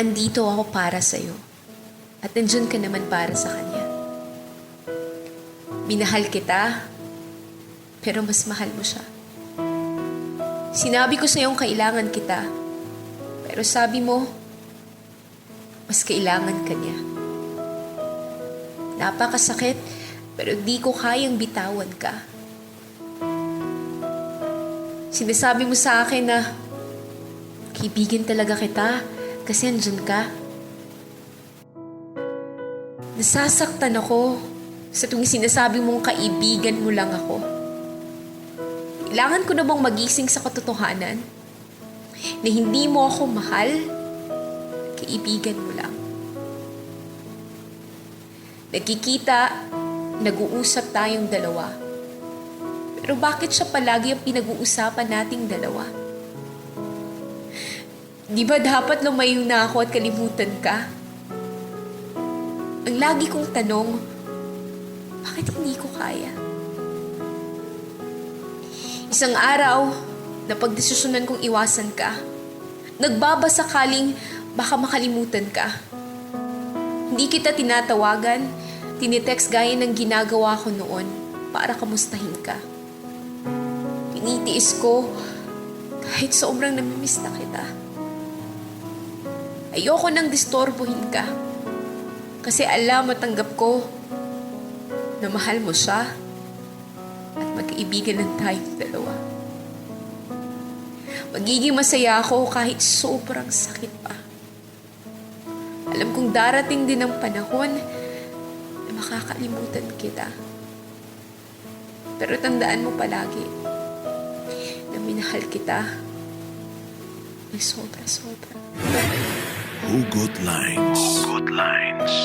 andito ako para sa'yo. At nandyan ka naman para sa kanya. Minahal kita, pero mas mahal mo siya. Sinabi ko sa'yong kailangan kita, pero sabi mo, mas kailangan ka niya. Napakasakit, pero di ko kayang bitawan ka. Sinasabi mo sa akin na kaibigan talaga kita kasi andyan ka. Nasasaktan ako sa tuwing sinasabi mong kaibigan mo lang ako. Kailangan ko na bang magising sa katotohanan na hindi mo ako mahal? Kaibigan mo lang. Nagkikita, nag-uusap tayong dalawa. Pero bakit siya palagi ang pinag-uusapan nating dalawa? Di ba dapat lumayo na ako at kalimutan ka? Ang lagi kong tanong, bakit hindi ko kaya? Isang araw, napagdesisyonan kong iwasan ka. Nagbabasakaling baka makalimutan ka. Hindi kita tinatawagan, tinitext gaya ng ginagawa ko noon para kamustahin ka. Tinitiis ko kahit sobrang namimiss na kita. Ayoko nang distorbohin ka kasi alam at tanggap ko na mahal mo siya at magkaibigan lang tayong dalawa. Magiging masaya ako kahit sobrang sakit pa. Alam kong darating din ang panahon na makakalimutan kita. Pero tandaan mo palagi na minahal kita ng sobra-sobra. Hugot Lines. Hugot Lines.